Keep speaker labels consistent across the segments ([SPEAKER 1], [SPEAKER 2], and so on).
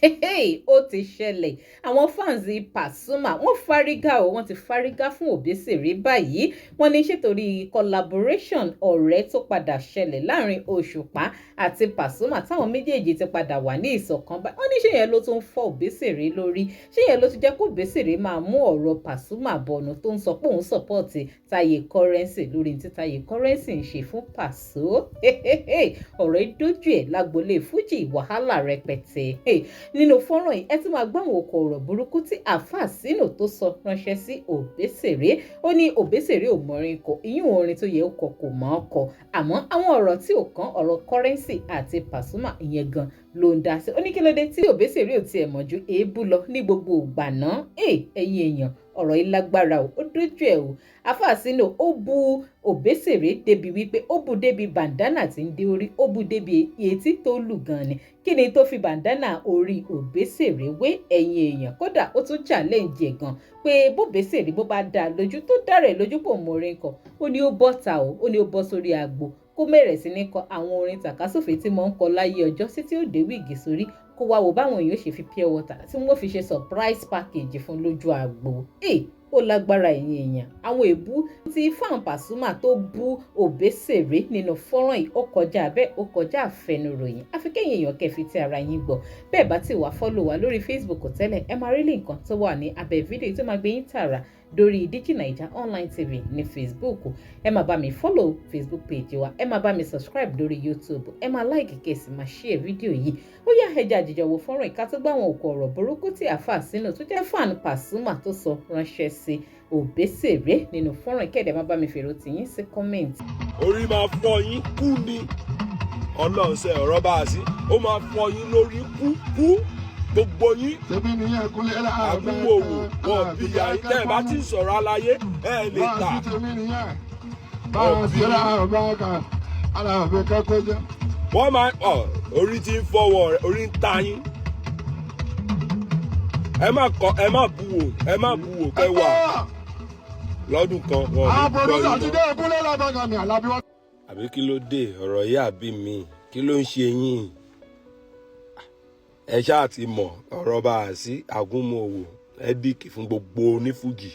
[SPEAKER 1] Ó ti ṣẹlẹ̀ àwọn fans Pasuma wọ́n fárígá o wọ́n ti fárígá fún Obesere báyìí wọ́n ní ṣètòrí collaboration ọ̀rẹ́ tó padà ṣẹlẹ̀ láàrin Òṣùpá àti Pasuma táwọn méjèèjì ti padà wà ní ìṣọ̀kan báyìí wọ́n ní ṣé yẹn ló tún fọ́ Obesere lórí ṣé yẹn ló tún jẹ́ kó Obesere máa mú ọ̀rọ̀ Pasuma bọ̀nù tó ń sọ pé òun sọ́pọ̀tì Taye Currency lórí tí Taye Currency ń ṣe fún Paso ọ̀rọ̀ ìdójú ẹ̀ lágbolé Fuji wàhálà rẹpẹtẹ nínú fọ́nrán yìí ẹ tún máa gbọ́ àwọn ọkọ̀ ọ̀rọ̀ burúkú tí àáfàá sínú tó sọ ránṣẹ́ sí Obesere ó ní Obesere ò mọrin kọ ìyún orin tó yẹ ó kọ kò mọ̀ ọ́ kọ àmọ́ àwọn ọ̀rọ̀ tí ò kàn ọ̀rọ̀ Currency àti Pasuma ìyẹn gan ló ń dá sí ó ní kí ló dé tí Obesere ò tiẹ̀ mọ̀ ju èébú lọ ní gbogbo ìgbà náà ẹ̀yin èèyàn ọ̀rọ̀ yìí lágbára o ó dójú ẹ̀ o afáàsínú ó bu Obesere débi wípé ó bu débi bandana tí ń dé orí ó bu débi etí tó lù gan ni kí ni tó fi bandana orí Obesere wé ẹ̀yin èèyàn kódà ó tún challenge ẹ̀ gan pé bóbesere bó bá dá lójú tó dára ẹ̀ lójú pò mórin kan ó ní ó bọ́ ta o ó ní ó bọ́ sórí agbo kó bẹ̀rẹ̀ sí ní kọ àwọn orin tàkásùfé tí mo ń kọ láyé ọjọ́ sí tí ó dé wíìgì sórí kó wá wo báwọn èèyàn ṣe fi pure water tí wọ́n fi ṣe surprise package fún lójú agbo ó lágbára ẹ̀yin èèyàn àwọn èébú tí fan Pasuma tó bú Obesere nínú fọ́nrán yìí ó kọjá bẹ́ẹ̀ ó kọjá àfẹnuròyìn àfi kẹ́yìn èèyàn kẹfì tí ara yín gbọ́ bẹ́ẹ̀ bá ti wá fọ́lọ̀ wá lórí Facebook tẹ́lẹ̀ ẹ máa rí nǹkan tó wà ní abẹ́ fídíò tó máa gbé yín tààrà lórí DIGINAIJA online TV ní Facebook ẹ máa bá mi follow Facebook page wa ẹ máa bá mi subscribe lórí YouTube ẹ máa like kẹsì máa share fídíò yìí ó yá ẹja àjèjọ wo fọ́nrán ìka tó gbá àwọn òkò ọ̀rọ̀ burúkú tí àáfàá sínú tó jẹ́ fan Pasuma tó sọ ránṣẹ́ sí Obesere nínú fọ́nrán ìkẹ́ẹ̀dẹ̀ máa bá mi fèrò tìyín sí kọ́mẹ́ǹtì.
[SPEAKER 2] orí máa fọ́ yín kú ni ọlọ́ọ̀sẹ̀ ọ̀rọ̀ bá a sí ó máa fọ́ yín lórí kú gbogbo yín àbúrò wò wọn bí ya yín tẹ́ ẹ bá ti sọ̀rọ̀ aláyé ẹ lè ta wọ́n máa orí ti ń fọwọ́ rẹ̀ orí ń ta yín ẹ má bú wò kẹ́ wà lọ́dún kan wọn ò ní gbọ́ yín. àbí kí ló dé ọ̀rọ̀ yìí àbí mi kí ló ń ṣe yín ẹ ṣáà ti mọ̀ ọ̀rọ̀ bá a sí àgúnmọ̀wò ẹ́díkì fún gbogbo onífújì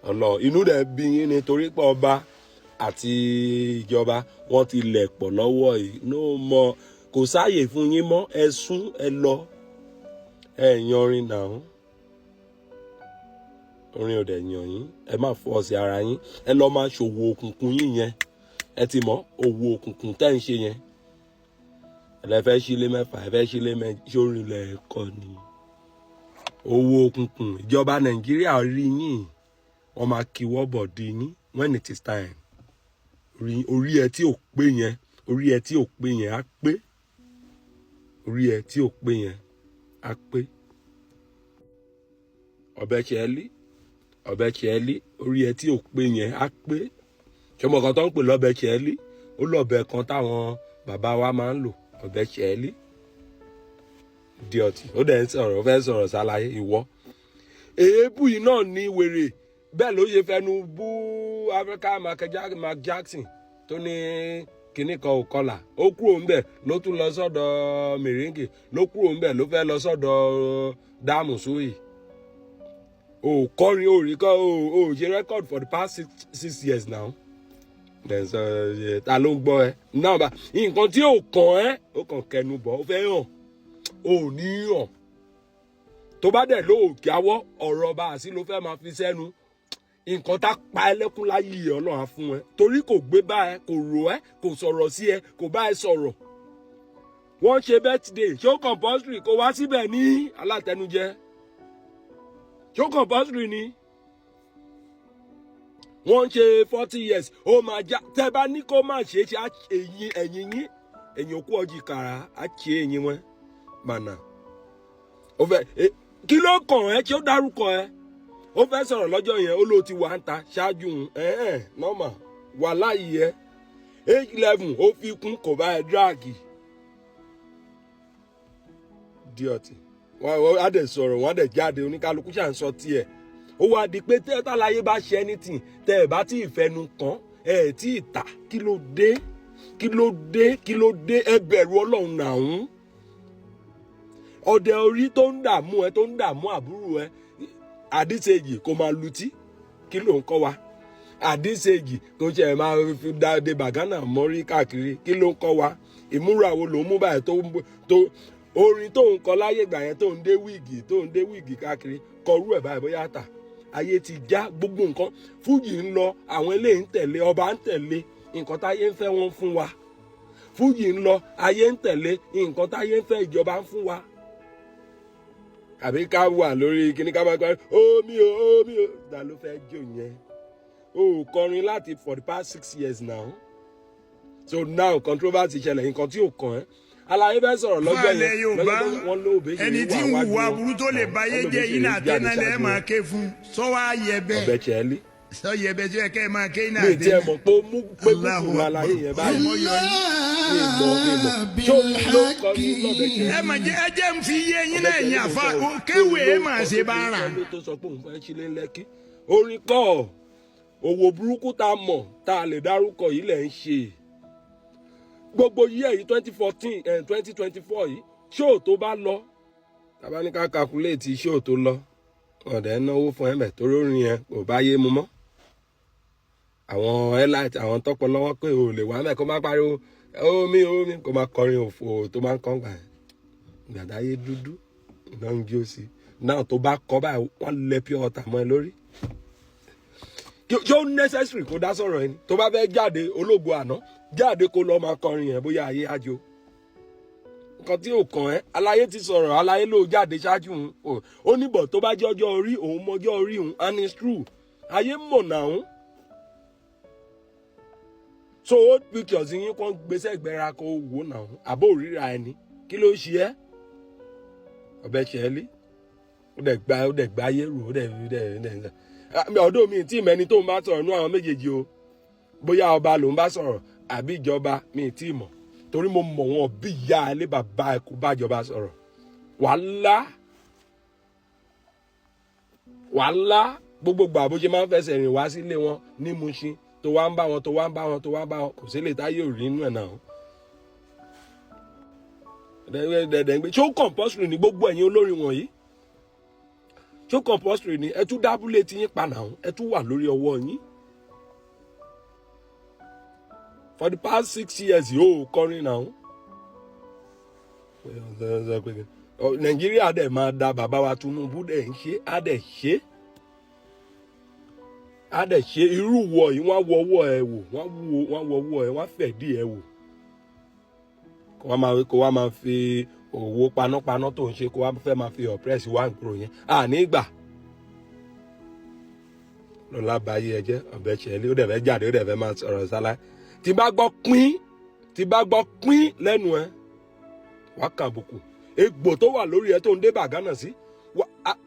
[SPEAKER 2] ọ̀nà inú rẹ̀ bí yín nítorí pé ọba àti ìjọba wọ́n ti lẹ̀ pọ̀ lọ́wọ́ yìí ló mọ kò sáàyè fún yín mọ́ ẹ sún ẹ lọ ẹ yanrin náà orin ọ̀dẹ̀ yàn yín ẹ má fọ́ sí ara yín ẹ lọ́ọ́ máa ṣòwò òkùnkùn yín yẹn ẹ ti mọ̀ òwò òkùnkùn tẹ́ ń ṣe yẹn ẹ fẹ́ sílé mẹ́fà ẹ fẹ́ sílé sórílẹ̀ ẹ̀kọ́ ni owó òkùnkùn ìjọba Nàìjíríà rí yín wọ́n máa kíwọ́ bọ̀dé yín when it is time orí ẹ tí ò pé yẹn á pé orí ẹ tí ò pé yẹn á pé ọbẹ̀ chẹ́ẹ́lí orí ẹ tí ò pé yẹn á pé ṣọmọ kan tó ń pè lọ́bẹ̀ chẹ́ẹ́lí ó lọ́bẹ̀ kan táwọn bàbá wa máa ń lò ọbẹ̀ chẹ́ẹ́lí di ọtí ó dẹ̀ ń sọ̀rọ̀ fẹ́ sọ̀rọ̀ ṣàlàyé ìwọ èébú yìí náà ní wèrè bẹ́ẹ̀ ló ṣe fẹnu bú Africa Mark Jackson tó ní kinní kan ò kọlà ó kúrò ńbẹ̀ ló tún lọ sọ́dọ̀ mèrèǹgè ló kúrò ńbẹ̀ ló fẹ́ lọ sọ́dọ̀ dáàmú sóyè ò kọrin ò rí kọ́ ò ṣe record for the past 6 years now ta ló ń gbọ́ ẹ náà bá nǹkan tí ò kàn ẹ́ ó kàn kẹnu bọ̀ ó fẹ́ hàn ò ní hàn tó bá dẹ̀ lóòkè àwọ̀ ọ̀rọ̀ bá a sí ló fẹ́ máa fi sẹ́nu nǹkan tá pa ẹlẹ́kún láyé Ọlọ́run á fún ẹ torí kò gbé bá ẹ kò rò ẹ kò sọ̀rọ̀ sí ẹ kò bá ẹ sọ̀rọ̀ wọ́n ṣe birthday ṣó compulsory kó wá síbẹ̀ ní alátẹnujẹ ṣó compulsory ni wọ́n ṣe 40 years ó máa já tẹ́ bá ní kó má ṣe ẹ̀yìn òkú ọjì kàrà á ṣe ẹ̀yìn wọn mànà ó fẹ́ kí ló kàn ẹ́ tí ó dárúkọ ẹ ó fẹ́ sọ̀rọ̀ lọ́jọ́ yẹn ó ló ti wà ń ta ṣáájú nọ́mà wà láàyè ẹ age 11 ó fi kún kò bá ẹ dráàgì díọ̀tì wọ́n á dẹ̀ sọ̀rọ̀ wọ́n á dẹ̀ jáde oníkálukú ṣà ń sọ tiẹ̀ ó wá di pé tẹ́tàláyé bá ṣe anything tẹ́ ẹ̀ bá tí ì fẹnu kàn ẹ̀ tí ì tà kí ló dé ẹ bẹ̀rù Ọlọ́run nàún ọdẹ orí tó ń dààmú ẹ tó ń dààmú àbúrò ẹ àdísèjì kó máa lutí kí ló ń kọ́ wa àdísèjì kó ṣe máa fi dáadé bàgánà mọ́rí káàkiri kí ló ń kọ́ wa ìmúra wo ló ń mú báyìí tó orin tó ń kọ láyé ìgbà yẹn tó ń dé wíìgì káàkiri kọrú ẹ̀ báyìí bóyá tà ayé ti já gbogbo nǹkan fújì ń lọ àwọn eléyìí ń tẹ̀lé ọba ń tẹ̀lé nǹkan táyé ń fẹ́ wọn fún wa fújì ń lọ ayé ń tẹ̀lé nǹkan táyé ń fẹ́ ìjọba ń fún wa àbí ká wà lórí kíní ká máa kọrin omi o dà ló fẹ́ jó yẹn o kọrin láti for the past 6 years now so now controversy ṣẹlẹ̀ nǹkan tí ò kàn ẹ́ alaye fẹ́ sọ̀rọ̀ lọ́jọ́ yẹn wọ́n ló bẹ ṣe
[SPEAKER 3] ẹni tí ń hùwà burú tó lè báyé jẹ́ yín náà tẹ́ná lẹ́ máa ké fún sọ́wọ́ ayẹbẹ
[SPEAKER 2] ọbẹ̀ tiẹ̀
[SPEAKER 3] sọ yẹbẹ tí ẹ kẹ́ ẹ máa ké náà
[SPEAKER 2] mi tiẹ̀ mọ̀ pé ó mú pé kúkú alaye yẹn báyìí mi tó ló kọ́ ní lọ́bẹ̀ tiẹ̀.
[SPEAKER 3] ẹ mà jẹ́ ń fi yé yín náà yín àfa kéwèé mà ṣe bá rà.
[SPEAKER 2] tó sọ pé òun fẹ́ sílé lẹ́kí orin kọ́ òwò burúkú tá a mọ̀ tá a lè dárúkọ yìí lẹ̀ ń ṣe gbogbo yíyẹ yìí 2014 2024 yìí ṣóò tó bá lọ tàbá ní ká calculate ṣóò tó lọ ọ̀dẹ̀ náwó fún ẹ̀mẹ̀ tó rórin yẹn kò bá yé mu mọ́ àwọn elite àwọn tọpọ lọ́wọ́ pé o lè wá mẹ́ kó má pariwo omi kó má kọrin òfò tó máa ń kọ́ gbà gbàdáyé dúdú náà ń jó sí náà tó bá kọ́ báyìí wọ́n lẹ pure water mọ́ ẹ lórí ṣó necessary kó dá sọ̀rọ̀ ẹni tó bá fẹ́ jáde ológo àná jáde kó lọ́ọ́ máa kọrin yẹn bóyá ayé ájò nǹkan tí ò kàn ẹ́ aláyé ti sọ̀rọ̀ aláyé ló jáde ṣáájú òun ó níbọ̀ tó bá jẹ́ ọjọ́ orí òun mọjọ́ orí òun and it's true ayé mọ̀ náà so old pictures yín kàn gbèsè gbẹra kó wò náà àbó òríra ẹni kí ló ṣe ẹ́ ọbẹ̀ ṣẹlẹ̀ ó dẹ̀ gbá ayé rù ó dẹ̀ ọdún mi tí mẹni tó ń bá sọ̀rọ̀ nú àwọn méjèèjì o bóyá ọba ló ń bá sọ̀rọ̀ àbí ìjọba mi tí mọ̀ torí mo mọ̀ wọn bí ìyá ilé bàbá ẹ kó bájọba sọ̀rọ̀ wàhálà gbogbo gbà bó ṣe máa ń fẹsẹ̀ rìn wá sílé wọn ní Mushin tó wá ń bá wọn kò sí lè táyé ò rí inú ẹ̀ náà dẹ̀dẹ̀gbẹ́ ṣó compulsory ní gbogbo ẹ̀yin olórin wọ̀nyí ṣó compulsory ní ẹ tún dábúlé tí yín pa náà ẹ tún wà lórí ọwọ́ yín for the past 6 years yóò kọrin náà Nàìjíríà dẹ̀ máa da bàbá wa Tinubu dẹ̀ ń ṣe á dẹ̀ ṣe irú wọ̀ yìí wọ́n wọ ọwọ́ ẹ wò wọ́n wọ ọwọ́ ẹ wọ́n fẹ̀dí ẹ wò kó wá máa fi owó panápaná tó ń ṣe kó wá fẹ́ máa fi oppress wá nkúrò yẹn àní gbà lọ́la báyé ẹ jẹ́ ọ̀bẹ ṣẹlẹ̀ ó dẹ̀ fẹ́ jáde ó dẹ̀ fẹ́ máa sọ̀rọ̀ sálá tí bá gbọ́ pín lẹ́nu ẹ wá kàbùkù egbò tó wà lórí ẹ tó ń dé bàgánà sí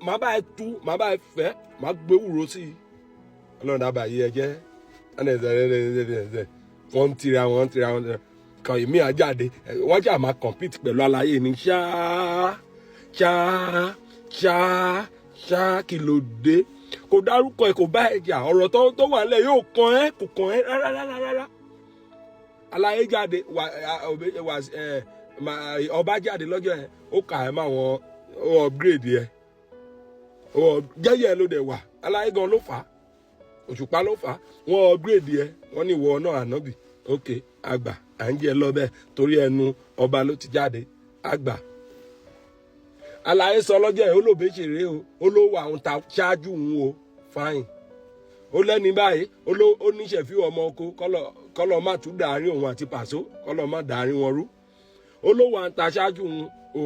[SPEAKER 2] má bá ẹ tú má bá ẹ fẹ́ má gbé wúro sí i ọlọ́run dábàá yé ẹ jẹ́ wọ́n ń tira kan èmi àjáde wọ́n jà máa compete pẹ̀lú aláyé ní ṣá kí ló dé kò dárúkọ ẹ kò bá ẹ jà ọ̀rọ̀ tó wà nílẹ̀ yóò kàn ẹ́ kò kàn ẹ́ rárá aláyé jáde ọba jáde lọ́jọ́ yẹn ó kà ẹ́ máa wọn ó upgrade yẹ jẹ́yẹ́ ló dẹ̀ wà aláyé gan ló fà á òṣùpá ló fà á wọ́n upgrade yẹ wọ́n ní ìwọ náà ànábì ok àgbà à ń jẹ lọ́bẹ̀ torí ẹnu ọba ló ti jáde àgbà aláyé sọ lọ́jọ́ yẹn ó lò Obesere o ó ló wà àwọn ta ṣáájú òun o fine ó lẹ́ni báyìí ó níṣẹ́ fi ọmọ oko kọ́lọ́ má tún dàárín òun àti Pàṣọ kọ́lọ́ má dàárín wọn rú ó ló wà ń ta ṣáájú òun o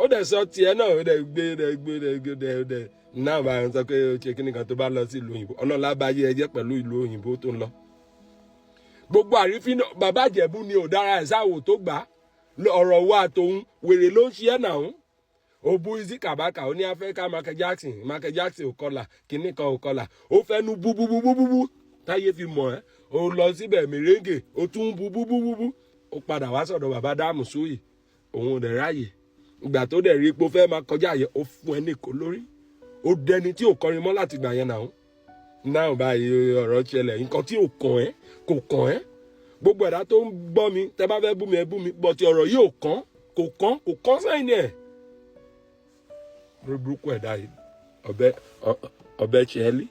[SPEAKER 2] ó dẹ̀ sọ tiẹ̀ náà ó dẹ̀ gbé náà bá ń sọ pé ó ṣe kíní kan tó bá lọ sí ìlú òyìnbó ọlọ́lá bá yé ẹjẹ́ pẹ̀lú ìlú òyìnbó tó ń lọ gbogbo àrífín bàbá Ìjẹ̀bú ni ò dára ẹ̀ sáwò tó gbà ọ̀rọ̀ wa tòun wèrè ló ń ṣe ẹ̀ náà òbu Izzy Kabaka ó ní Africa Michael Jackson ò kọlà kíní kan ò kọlà ó fẹ́ nu búbúbúbúbú táyé fi mọ̀ ẹ́ ó lọ síbẹ̀ mèrèǹgè ó tún búbúbúbú ó padà wá sọ̀dọ̀ bàbá Dáàmú Sóyè òun ò dẹ̀ ráàyè ìgbà tó dẹ̀ rí epo fẹ́ máa kọjá yẹ ó fún ẹ ní kò lórí ó dẹni tí ò kọrin mọ́ láti gbà yẹn náà báyìí ọ̀rọ̀ ṣẹlẹ̀ nǹkan tí ò kàn ẹ́ gbogbo ẹ̀dá tó ń gbọ́ mi tẹ́ bá fẹ́ bú mi ẹ bú mi bọ̀tì ọ̀rọ̀ yìí ò kàn kò kán sẹ́yìn ẹ̀ lórí burúkú ẹ̀dá yìí ọbẹ̀ ṣẹ́ẹ́lì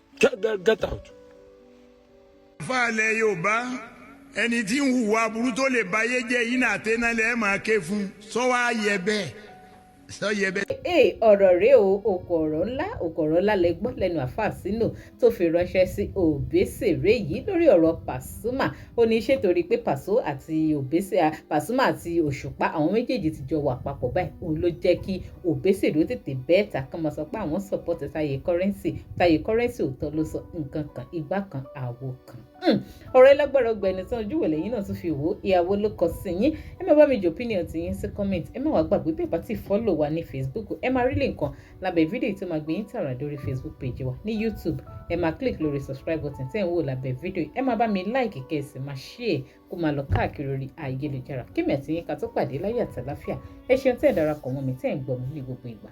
[SPEAKER 2] get out.
[SPEAKER 3] fàlẹ̀ Yorùbá ẹni tí ń hùwà burú tó lè báyé jẹ́ yìí náà tẹ́ná lẹ́ máa ké fún sọ́wọ́ ayẹ bẹ́ẹ̀ sọ yẹ bẹ́ẹ̀.
[SPEAKER 1] ọ̀rọ̀ rèé o òkò ọ̀rọ̀ ńlá lẹ gbọ́ lẹ́nu àfáà Sínú tó fi ránṣẹ́ sí Obesere yìí lórí ọ̀rọ̀ Pasuma ó ní ṣé torí pé Pasuma àti Òṣùpá àwọn méjèèjì ti jọ wà papọ̀ báyìí òun ló jẹ́ kí Obesere ó tètè bẹ́ẹ̀ ta kán máa sọ pé àwọn support Taye Currency òótọ́ ló sọ nǹkan kan igbá kan àwo kan. ọ̀rọ̀ ẹlẹ́gbẹ̀rẹ̀ ọgbẹ̀ni tán ojú wẹ̀lẹ̀ yín náà tún fi wò ó ìyàwó ló kọ sí yín ẹ má bá mi jò opinion ti yín sí comment ẹ má wàá gbàgbé bẹ́ẹ̀ bá ti follow wa ní Facebook ẹ máa rí lè nǹkan lábẹ́ fídíò tó máa gbé yín tààrà lórí Facebook page wa ní YouTube ẹ máa click lórí subscribe button tẹ́ ẹ̀ ń wò lábẹ́ fídíò ẹ máa bá mi like kẹ́ ẹ sì máa share kó máa lọ káàkiri orí ayélujára kí mẹ́tì yín ká tó pàdé láyé àtàláfíà ẹ ṣeun tẹ́ ẹ̀ darapọ̀ mọ́ mi tẹ́ ẹ̀ ń gbọ́ mi ní gbogbo ìgbà.